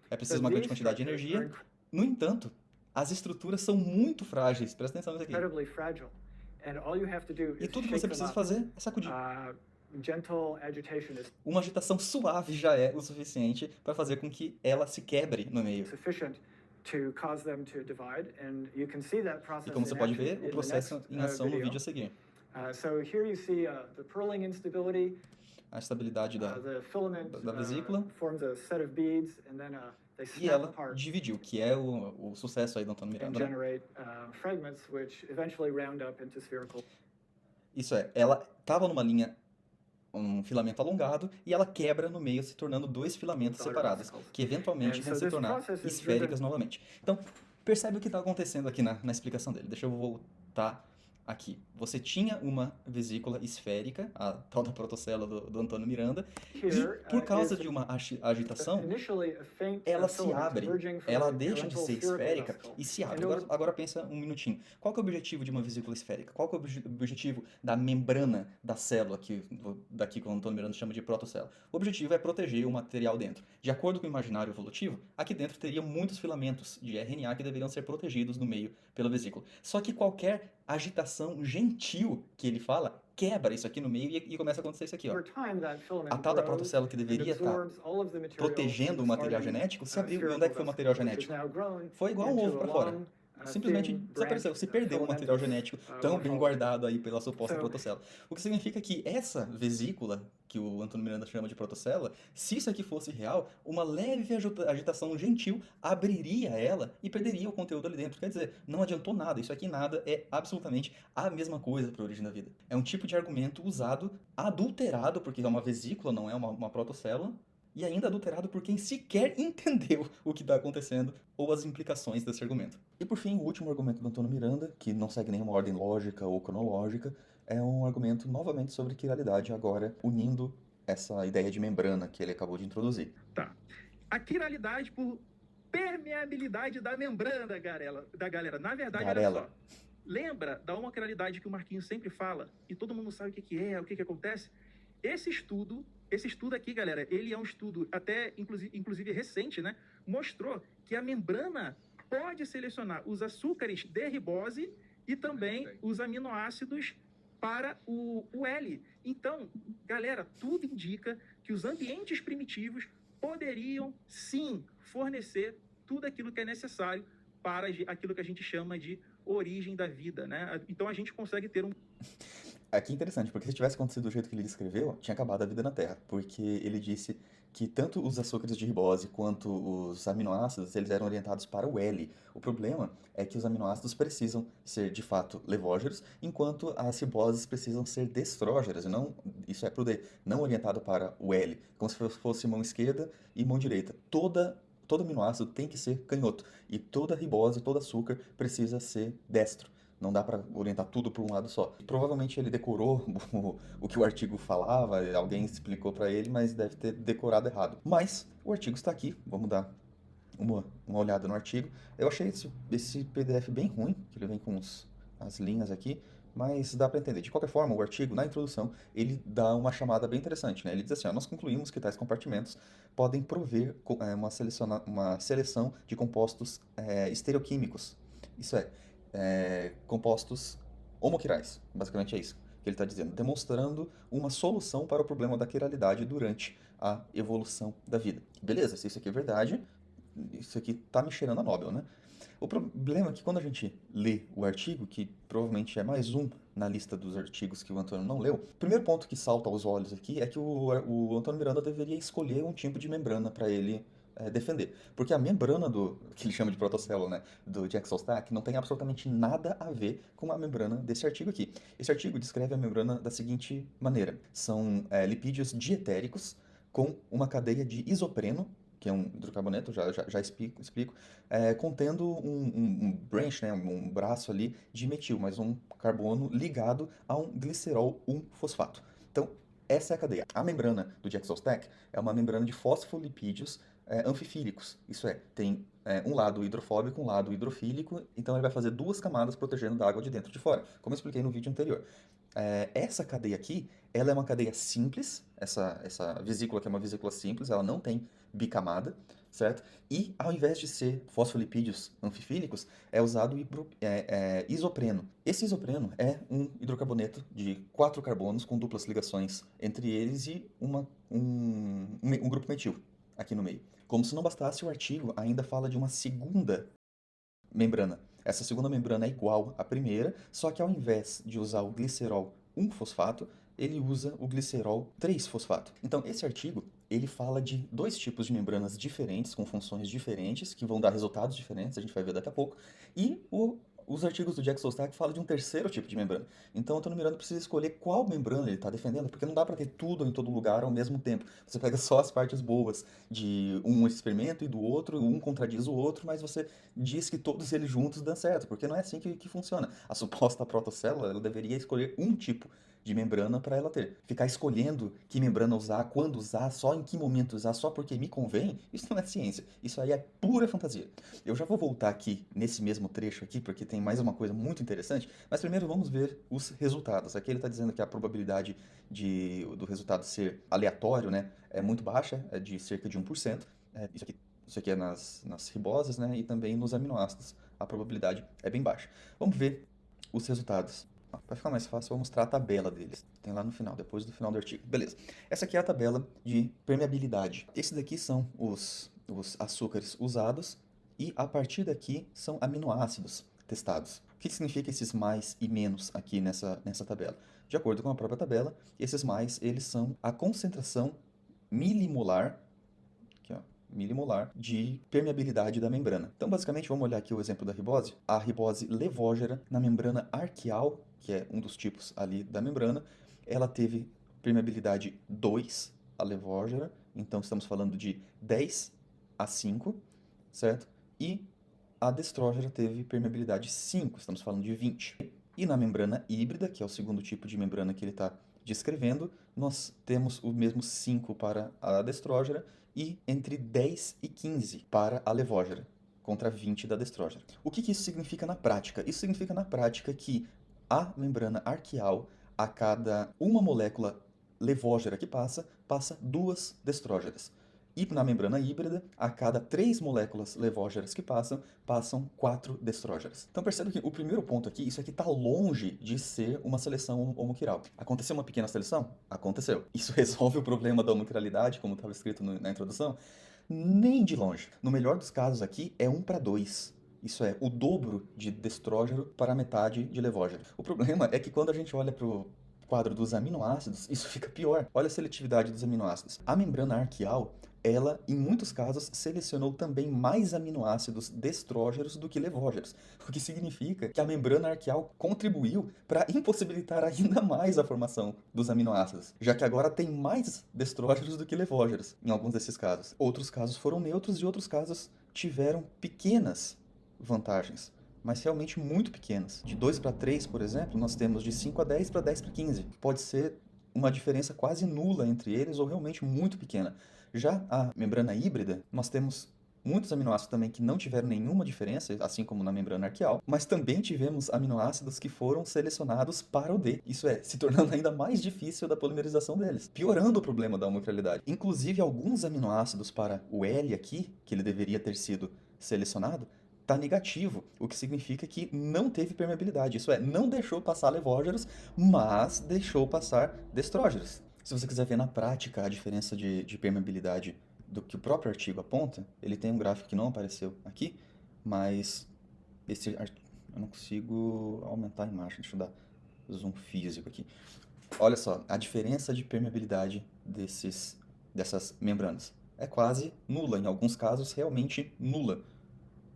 É preciso uma grande quantidade de energia. No entanto, as estruturas são muito frágeis. Presta atenção nisso aqui. E tudo que você precisa fazer é sacudir. Uma agitação suave já é o suficiente para fazer com que ela se quebre no meio. E como você pode ver, o processo em ação no vídeo a seguir. A estabilidade da vesícula. E ela dividiu, que é o sucesso aí do Antônio Miranda. Né? Isso é, ela estava numa linha, um filamento alongado, e ela quebra no meio, se tornando dois filamentos separados, que eventualmente vão se tornar esféricas novamente. Então, percebe o que está acontecendo aqui na explicação dele. Deixa eu voltar aqui. Você tinha uma vesícula esférica, a tal da protocélula do Antônio Miranda, e por causa de uma agitação, ela se abre, ela deixa de ser esférica e se abre. Agora pensa um minutinho. Qual que é o objetivo de uma vesícula esférica? Qual que é o objetivo da membrana da célula, daqui que o Antônio Miranda chama de protocélula? O objetivo é proteger o material dentro. De acordo com o imaginário evolutivo, aqui dentro teria muitos filamentos de RNA que deveriam ser protegidos no meio pela vesícula. Só que qualquer agitação gentil que ele fala quebra isso aqui no meio e começa a acontecer isso aqui, ó. Over time, that A filament tal da grows protocelo que and deveria estar absorbs all of the material protegendo from o the material starting, genético se abriu. E onde é spherical que foi o vessel, material which has genético? now grown Foi igual um into ovo a para fora. long, Simplesmente thin desapareceu. branch, Se perdeu o material filamentous, genético tão bem morphology. guardado aí pela suposta So- protocela. O que significa que essa vesícula, que o Antônio Miranda chama de protocela, se isso aqui fosse real, uma leve agitação gentil abriria ela e perderia o conteúdo ali dentro. Quer dizer, não adiantou nada. Isso aqui nada é absolutamente a mesma coisa para a origem da vida. É um tipo de argumento usado, adulterado, porque é uma vesícula, não é uma protocélula, e ainda adulterado por quem sequer entendeu o que está acontecendo ou as implicações desse argumento. E por fim, o último argumento do Antônio Miranda, que não segue nenhuma ordem lógica ou cronológica, é um argumento novamente sobre quiralidade, agora unindo essa ideia de membrana que ele acabou de introduzir. Tá. A quiralidade por permeabilidade da membrana da galera. Na verdade, Garela. olha só. Lembra da homoquiralidade que o Marquinhos sempre fala? E todo mundo sabe o que é, o que acontece? Esse estudo aqui, galera, ele é um estudo até, inclusive recente, né? Mostrou que a membrana pode selecionar os açúcares de ribose e também os aminoácidos para o L. Então, galera, tudo indica que os ambientes primitivos poderiam, sim, fornecer tudo aquilo que é necessário para aquilo que a gente chama de origem da vida, né? Então, a gente consegue ter um... Aqui é interessante, porque se tivesse acontecido do jeito que ele descreveu, tinha acabado a vida na Terra, porque ele disse que tanto os açúcares de ribose quanto os aminoácidos, eles eram orientados para o L. O problema é que os aminoácidos precisam ser, de fato, levógeros, enquanto as riboses precisam ser destrógeras, e não, isso é pro D, não orientado para o L, como se fosse mão esquerda e mão direita. Todo aminoácido tem que ser canhoto, e toda ribose, todo açúcar precisa ser destro. Não dá para orientar tudo por um lado só. Provavelmente ele decorou o que o artigo falava, alguém explicou para ele, mas deve ter decorado errado. Mas o artigo está aqui, vamos dar uma olhada no artigo. Eu achei esse PDF bem ruim, que ele vem com as linhas aqui, mas dá para entender. De qualquer forma, o artigo, na introdução, ele dá uma chamada bem interessante, né? Ele diz assim, ó, nós concluímos que tais compartimentos podem prover uma seleção de compostos estereoquímicos. Isso é, compostos homoquirais, basicamente é isso que ele está dizendo, demonstrando uma solução para o problema da quiralidade durante a evolução da vida. Beleza, se isso aqui é verdade, isso aqui tá me cheirando a Nobel, né? O problema é que quando a gente lê o artigo, que provavelmente é mais um na lista dos artigos que o Antônio não leu, o primeiro ponto que salta aos olhos aqui é que o Antônio Miranda deveria escolher um tipo de membrana para ele defender. Porque a membrana que ele chama de protocélula, né, do Jackson-Stack, não tem absolutamente nada a ver com a membrana desse artigo aqui. Esse artigo descreve a membrana da seguinte maneira. São lipídios dietéricos com uma cadeia de isopreno, que é um hidrocarboneto, já explico, contendo um branch, né, um braço ali de metil, mas um carbono ligado a um glicerol 1-fosfato. Então, essa é a cadeia. A membrana do Jackson-Stack é uma membrana de fosfolipídios anfifílicos, isso é, tem um lado hidrofóbico, um lado hidrofílico, então ele vai fazer duas camadas protegendo da água de dentro e de fora, como eu expliquei no vídeo anterior. Essa cadeia aqui, ela é uma cadeia simples, essa vesícula que é uma vesícula simples, ela não tem bicamada, certo? E ao invés de ser fosfolipídios anfifílicos, é usado isopreno. Esse isopreno é um hidrocarboneto de 4 carbonos com duplas ligações entre eles e um grupo metil aqui no meio. Como se não bastasse, o artigo ainda fala de uma segunda membrana. Essa segunda membrana é igual à primeira, só que ao invés de usar o glicerol 1-fosfato, ele usa o glicerol 3-fosfato. Então, esse artigo, ele fala de dois tipos de membranas diferentes, com funções diferentes, que vão dar resultados diferentes, a gente vai ver daqui a pouco, e os artigos do Jackson-Stack falam de um terceiro tipo de membrana. Então, o Antônio Miranda precisa escolher qual membrana ele está defendendo, porque não dá para ter tudo em todo lugar ao mesmo tempo. Você pega só as partes boas de um experimento e do outro, um contradiz o outro, mas você diz que todos eles juntos dão certo, porque não é assim que funciona. A suposta protocélula, ela deveria escolher um tipo de membrana para ela ter. Ficar escolhendo que membrana usar, quando usar, só em que momento usar, só porque me convém, isso não é ciência. Isso aí é pura fantasia. Eu já vou voltar aqui nesse mesmo trecho aqui, porque tem mais uma coisa muito interessante, mas primeiro vamos ver os resultados. Aqui ele está dizendo que a probabilidade do resultado ser aleatório, né, é muito baixa, é de cerca de 1%. Isso aqui é nas riboses, né, e também nos aminoácidos. A probabilidade é bem baixa. Vamos ver os resultados Para ficar mais fácil, eu vou mostrar a tabela deles. Tem lá no final, depois do final do artigo. Beleza. Essa aqui é a tabela de permeabilidade. Esses daqui são os açúcares usados e a partir daqui são aminoácidos testados. O que significa esses mais e menos aqui nessa tabela? De acordo com a própria tabela, esses mais, eles são a concentração milimolar, aqui, ó, milimolar de permeabilidade da membrana. Então, basicamente, vamos olhar aqui o exemplo da ribose. A ribose levógera na membrana arquial, que é um dos tipos ali da membrana, ela teve permeabilidade 2, a levógera, então estamos falando de 10 a 5, certo? E a destrógera teve permeabilidade 5, estamos falando de 20. E na membrana híbrida, que é o segundo tipo de membrana que ele está descrevendo, nós temos o mesmo 5 para a destrógera e entre 10 e 15 para a levógera, contra 20 da destrógera. O que isso significa na prática? Isso significa na prática que a membrana arquial, a cada uma molécula levógera que passa 2 destrógeras. E na membrana híbrida, a cada 3 moléculas levógeras que passam 4 destrógeras. Então perceba que o primeiro ponto aqui, isso aqui está longe de ser uma seleção homoquiral. Aconteceu uma pequena seleção? Aconteceu. Isso resolve o problema da homoquiralidade, como estava escrito na introdução? Nem de longe. No melhor dos casos aqui, é 1:2. Isso é, o dobro de destrógero para a metade de levógero. O problema é que quando a gente olha para o quadro dos aminoácidos, isso fica pior. Olha a seletividade dos aminoácidos. A membrana arquial, ela, em muitos casos, selecionou também mais aminoácidos destrógeros do que levógeros, o que significa que a membrana arquial contribuiu para impossibilitar ainda mais a formação dos aminoácidos, já que agora tem mais destrógeros do que levógeros, em alguns desses casos. Outros casos foram neutros e outros casos tiveram pequenas vantagens, mas realmente muito pequenas. De 2 para 3, por exemplo, nós temos de 5 a 10 para 10 para 15. Pode ser uma diferença quase nula entre eles ou realmente muito pequena. Já a membrana híbrida, nós temos muitos aminoácidos também que não tiveram nenhuma diferença, assim como na membrana arquial, mas também tivemos aminoácidos que foram selecionados para o D, isso é, se tornando ainda mais difícil da polimerização deles, piorando o problema da homoquiralidade. Inclusive, alguns aminoácidos para o L aqui, que ele deveria ter sido selecionado, está negativo, o que significa que não teve permeabilidade, isso é, não deixou passar levógeros, mas deixou passar destrógeros. Se você quiser ver na prática a diferença de permeabilidade do que o próprio artigo aponta, ele tem um gráfico que não apareceu aqui, mas eu não consigo aumentar a imagem, deixa eu dar zoom físico aqui. Olha só, a diferença de permeabilidade dessas membranas é quase nula, em alguns casos realmente nula,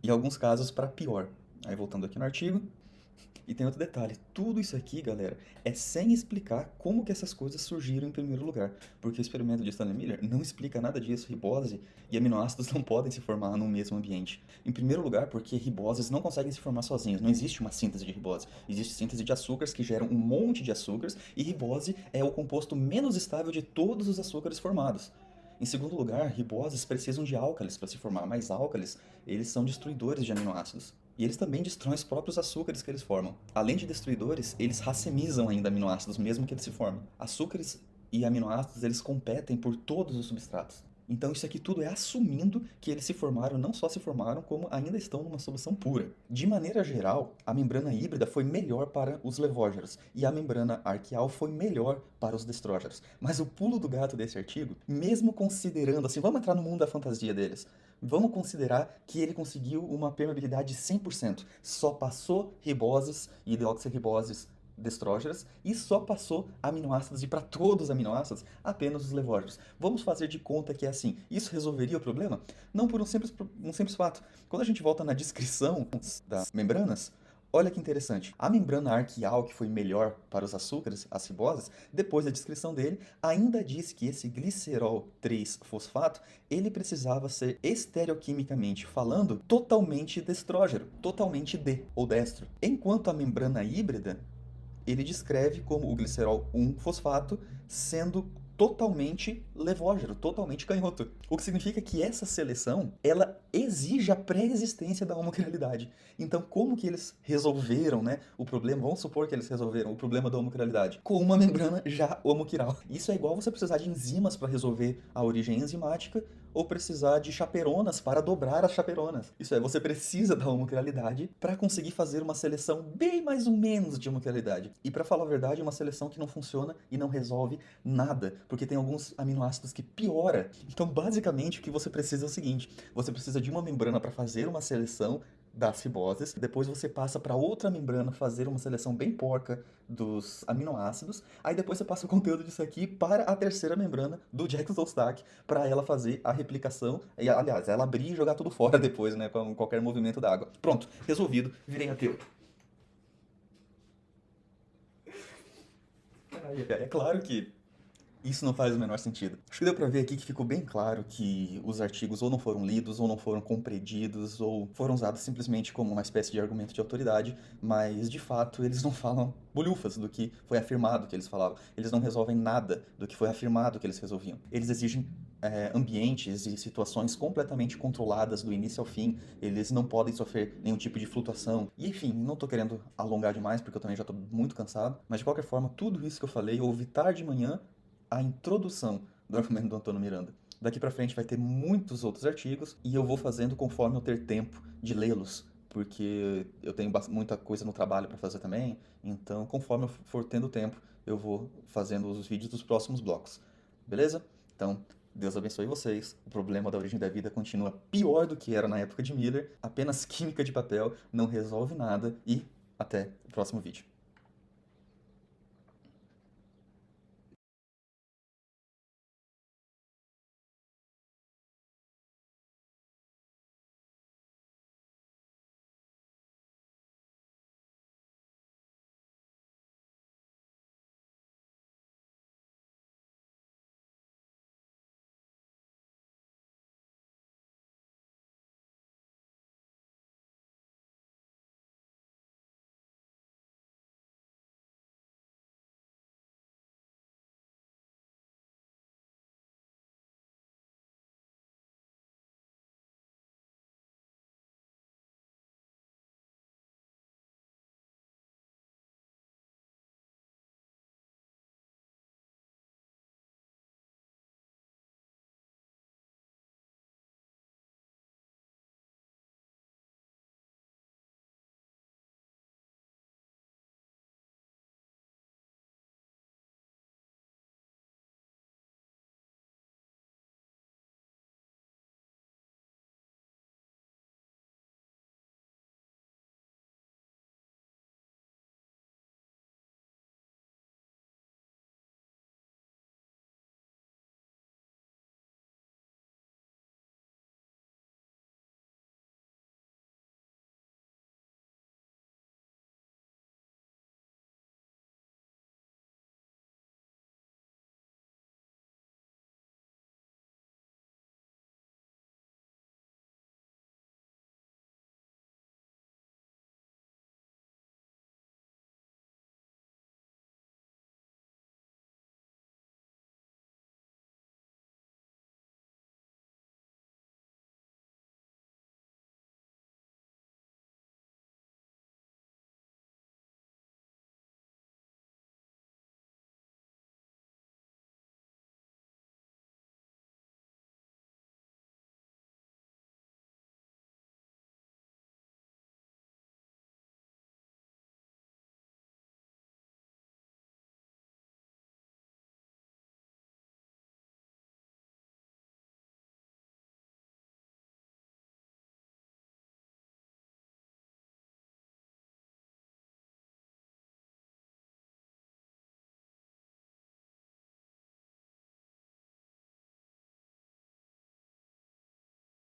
em alguns casos para pior. Aí voltando aqui no artigo, e tem outro detalhe, tudo isso aqui, galera, é sem explicar como que essas coisas surgiram em primeiro lugar, porque o experimento de Stanley Miller não explica nada disso, ribose e aminoácidos não podem se formar no mesmo ambiente. Em primeiro lugar, porque riboses não conseguem se formar sozinhos, não existe uma síntese de ribose, existe síntese de açúcares que geram um monte de açúcares, e ribose é o composto menos estável de todos os açúcares formados. Em segundo lugar, riboses precisam de álcalis para se formar, mas álcalis, eles são destruidores de aminoácidos. E eles também destroem os próprios açúcares que eles formam. Além de destruidores, eles racemizam ainda aminoácidos, mesmo que eles se formem. Açúcares e aminoácidos, eles competem por todos os substratos. Então isso aqui tudo é assumindo que eles se formaram, não só se formaram, como ainda estão numa solução pura. De maneira geral, a membrana híbrida foi melhor para os levógeros e a membrana arquial foi melhor para os destrógeros. Mas o pulo do gato desse artigo, mesmo considerando, assim, vamos entrar no mundo da fantasia deles, vamos considerar que ele conseguiu uma permeabilidade de 100%, só passou riboses e deoxirriboses destrógeras e só passou aminoácidos, e para todos os aminoácidos, apenas os levógeros. Vamos fazer de conta que é assim. Isso resolveria o problema? Não, por um simples fato. Quando a gente volta na descrição das membranas, olha que interessante. A membrana arquial, que foi melhor para os açúcares, as riboses, depois da descrição dele, ainda diz que esse glicerol 3-fosfato, ele precisava ser estereoquimicamente falando totalmente destrógeno, totalmente D, ou destro. Enquanto a membrana híbrida, ele descreve como o glicerol 1-fosfato sendo totalmente levógeno, totalmente canhoto. O que significa que essa seleção, ela exige a pré-existência da homoquiralidade. Então, como que eles resolveram, né, o problema? Vamos supor que eles resolveram o problema da homoquiralidade com uma membrana já homoquiral. Isso é igual você precisar de enzimas para resolver a origem enzimática, ou precisar de chaperonas para dobrar as chaperonas. Isso é, você precisa da homocrialidade para conseguir fazer uma seleção bem mais ou menos de homocrialidade. E para falar a verdade, é uma seleção que não funciona e não resolve nada, porque tem alguns aminoácidos que piora. Então, basicamente, o que você precisa é o seguinte: você precisa de uma membrana para fazer uma seleção das riboses, depois você passa para outra membrana fazer uma seleção bem porca dos aminoácidos, aí depois você passa o conteúdo disso aqui para a terceira membrana do Jack-Stack para ela fazer a replicação, e aliás, ela abrir e jogar tudo fora depois, né, com qualquer movimento da água. Pronto, resolvido, virei ateu. É claro que isso não faz o menor sentido. Acho que deu pra ver aqui que ficou bem claro que os artigos ou não foram lidos, ou não foram compreendidos, ou foram usados simplesmente como uma espécie de argumento de autoridade, mas de fato eles não falam bolhufas do que foi afirmado que eles falavam. Eles não resolvem nada do que foi afirmado que eles resolviam. Eles exigem ambientes e situações completamente controladas do início ao fim. Eles não podem sofrer nenhum tipo de flutuação. E enfim, não tô querendo alongar demais porque eu também já tô muito cansado, mas de qualquer forma, tudo isso que eu falei, eu ouvi tarde de manhã a introdução do argumento do Antônio Miranda. Daqui pra frente vai ter muitos outros artigos e eu vou fazendo conforme eu ter tempo de lê-los, porque eu tenho muita coisa no trabalho para fazer também, então conforme eu for tendo tempo, eu vou fazendo os vídeos dos próximos blocos. Beleza? Então, Deus abençoe vocês. O problema da origem da vida continua pior do que era na época de Miller. Apenas química de papel não resolve nada e até o próximo vídeo.